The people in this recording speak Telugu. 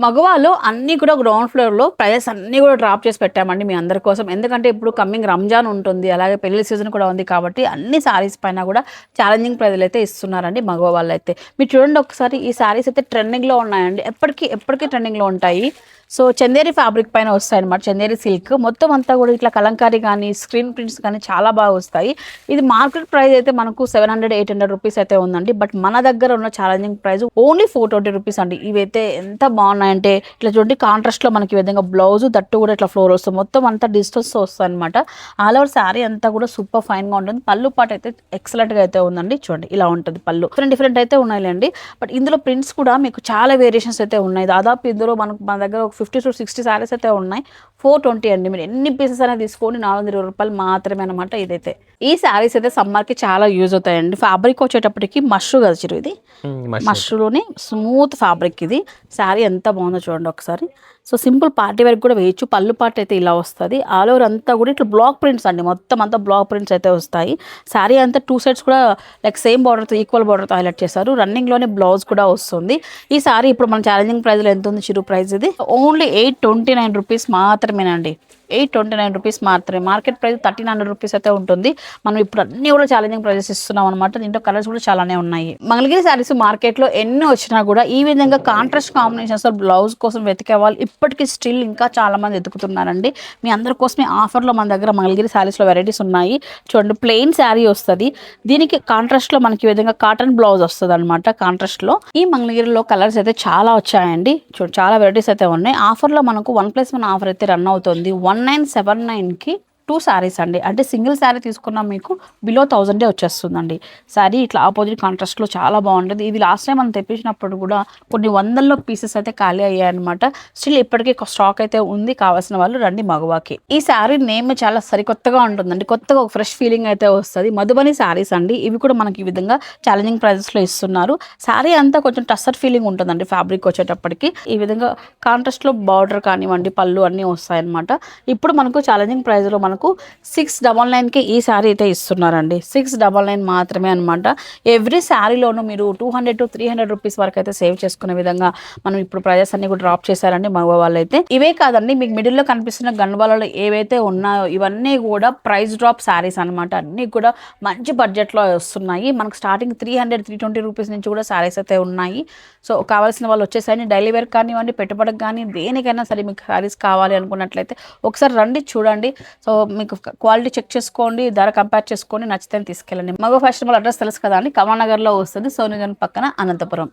మగవాళ్ళు అన్నీ కూడా గ్రౌండ్ ఫ్లోర్‌లో ప్రైజెస్ అన్నీ కూడా డ్రాప్ చేసి పెట్టామండి మీ అందరి కోసం. ఎందుకంటే ఇప్పుడు కమింగ్ రంజాన్ ఉంటుంది. అలాగే పెళ్లి సీజన్ కూడా ఉంది కాబట్టి అన్ని సారీస్ పైన కూడా ఛాలెంజింగ్ ప్రైజ్‌లైతే ఇస్తున్నారండి మగవాళ్ళైతే. మీరు చూడండి ఒకసారి ఈ సారీస్ అయితే ట్రెండింగ్‌లో ఉన్నాయండి. ఎప్పటికి ట్రెండింగ్‌లో ఉంటాయి. సో చందేరి ఫ్యాబ్రిక్ పైన వస్తాయన్నమాట. చందేరి సిల్క్ మొత్తం అంతా కూడా ఇట్లా కలంకారీ కానీ స్క్రీన్ ప్రింట్స్ కానీ చాలా బాగా వస్తాయి. ఇది మార్కెట్ ప్రైస్ అయితే మనకు 700-800 రూపీస్ అయితే ఉందండి. బట్ మన దగ్గర ఉన్న ఛాలెంజింగ్ ప్రైస్ ఓన్లీ 420 రూపీస్ అండి. ఇవైతే ఎంత బాగున్నాయంటే ఇట్లా చూడండి కాంట్రాస్ట్లో మనకి ఈ విధంగా బ్లౌజ్ దట్టు కూడా ఇట్లా ఫ్లోర్ వస్తుంది. మొత్తం అంతా డిజిటల్స్ వస్తుంది అనమాట. ఆల్ ఓవర్ శారీ అంతా కూడా సూపర్ ఫైన్గా ఉంటుంది. పళ్ళు పాట అయితే ఎక్సలెంట్గా అయితే ఉందండి. చూడండి ఇలా ఉంటుంది పళ్ళు. డిఫరెంట్ అయితే ఉన్నాయిలేండి. బట్ ఇందులో ప్రింట్స్ కూడా మీకు చాలా వేరియేషన్స్ అయితే ఉన్నాయి. దాదాపు ఇందులో మన దగ్గర 50 to 60 సారీస్ అయితే ఉన్నాయి. 420 అండి. మీరు ఎన్ని పీసెస్ అనేది తీసుకోండి 420 రూపాయలు మాత్రమే అనమాట. ఇదైతే ఈ శారీస్ అయితే సమ్మర్కి చాలా యూజ్ అవుతాయండి. ఫ్యాబ్రిక్ వచ్చేటప్పటికి మష్రూ కదా చిరు, ఇది మష్రూలోని స్మూత్ ఫ్యాబ్రిక్. ఇది శారీ ఎంత బాగుందో చూడండి ఒకసారి. సో సింపుల్ పార్టీ వరకు కూడా వేయచ్చు. పళ్ళు పార్ట్ అయితే ఇలా వస్తుంది. ఆల్ ఓవర్ అంతా కూడా ఇట్లా బ్లాక్ ప్రింట్స్ అండి. మొత్తం అంతా బ్లాక్ ప్రింట్స్ అయితే వస్తాయి. శారీ అంతా 2 సైడ్స్ కూడా లైక్ సేమ్ బార్డర్తో ఈక్వల్ బార్డర్తో హైలైట్ చేశారు. రన్నింగ్లోనే బ్లౌజ్ కూడా వస్తుంది. ఈ శారీ ఇప్పుడు మన ఛాలెంజింగ్ ప్రైస్లో ఎంత ఉంది చిరు ప్రైస్? ఇది ఓన్లీ 829 రూపీస్ మాత్రమేనండి. 829 రూపీస్ మాత్రమే. మార్కెట్ ప్రైస్ 1300 రూపీస్ అయితే ఉంటుంది. మనం ఇప్పుడు అన్ని కూడా ఛాలెంజింగ్ ప్రైజెస్ ఇస్తున్నాం అనమాట. దీంట్లో కలర్స్ కూడా చాలానే ఉన్నాయి. మంగళగిరి శారీస్ మార్కెట్లో ఎన్ని వచ్చినా కూడా ఈ విధంగా కాంట్రాస్ట్ కాంబినేషన్స్ బ్లౌజ్ కోసం వెతికే వాళ్ళు ఇప్పటికీ స్టిల్ ఇంకా చాలా మంది ఎదుగుతున్నారండి. మీ అందరి కోసమే ఆఫర్లో మన దగ్గర మంగళగిరి శారీస్లో వెరైటీస్ ఉన్నాయి. చూడండి ప్లెయిన్ శారీ వస్తుంది. దీనికి కాంట్రాస్ట్లో మనకి ఈ విధంగా కాటన్ బ్లౌజ్ వస్తుంది అనమాట. కాంట్రాస్ట్లో ఈ మంగళగిరిలో కలర్స్ అయితే చాలా వచ్చాయండి. చూడండి చాలా వెరైటీస్ అయితే ఉన్నాయి. ఆఫర్లో మనకు 1+1 ఆఫర్ అయితే రన్ అవుతుంది. 1979కి 2 శారీస్ అండి. అంటే సింగిల్ శారీ తీసుకున్నా మీకు బిలో 1000 వచ్చేస్తుందండి. శారీ ఇట్లా ఆపోజిట్ కాంట్రాస్ట్లో చాలా బాగుంటుంది. ఇది లాస్ట్ టైం మనం తెప్పించినప్పుడు కూడా కొన్ని వందల్లో పీసెస్ అయితే ఖాళీ అయ్యాయి అనమాట. స్టిల్ ఇప్పటికీ స్టాక్ అయితే ఉంది. కావాల్సిన వాళ్ళు రండి మగవాకి. ఈ శారీ నేమ్ చాలా సరికొత్తగా ఉంటుందండి. కొత్తగా ఒక ఫ్రెష్ ఫీలింగ్ అయితే వస్తుంది. మధుబని శారీస్ అండి. ఇవి కూడా మనకి ఈ విధంగా ఛాలెంజింగ్ ప్రైజెస్లో ఇస్తున్నారు. శారీ అంతా కొంచెం టస్సర్ ఫీలింగ్ ఉంటుందండి. ఫ్యాబ్రిక్ వచ్చేటప్పటికి ఈ విధంగా కాంట్రాస్ట్లో బార్డర్ కానివ్వండి పళ్ళు అన్నీ వస్తాయన్నమాట. ఇప్పుడు మనకు ఛాలెంజింగ్ ప్రైస్లో మనకు 699కి ఈ శారీ అయితే ఇస్తున్నారండి. 699 మాత్రమే అనమాట. ఎవ్రీ శారీలోనూ మీరు 200 to 300 రూపీస్ వరకు అయితే సేవ్ చేసుకునే విధంగా మనం ఇప్పుడు ప్రైజెస్ అన్ని కూడా డ్రాప్ చేశారండి మగ వాళ్ళు అయితే. ఇవే కాదండి, మీకు మిడిల్లో కనిపిస్తున్న గన్వాలలో ఏవైతే ఉన్నాయో ఇవన్నీ కూడా ప్రైస్ డ్రాప్ శారీస్ అనమాట. అన్నీ కూడా మంచి బడ్జెట్లో వస్తున్నాయి. మనకు స్టార్టింగ్ 300-320 రూపీస్ నుంచి కూడా శారీస్ అయితే ఉన్నాయి. సో కావాల్సిన వాళ్ళు వచ్చేసరి డైలీ వేర్ కానివ్వండి, పెట్టుబడికి కానీ దేనికైనా సరే మీకు శారీస్ కావాలి అనుకున్నట్లయితే ఒకసారి రండి చూడండి. సో మీకు క్వాలిటీ చెక్ చేసుకోండి, ధర కంపేర్ చేసుకోండి, నచ్చితే తీసుకెళ్ళండి. మగ ఫ్యాషన్ వాళ్ళ అడ్రస్ తెలుసు కదా అండి, కమానగర్లో వస్తుంది. సోనిగన్ పక్కన అనంతపురం.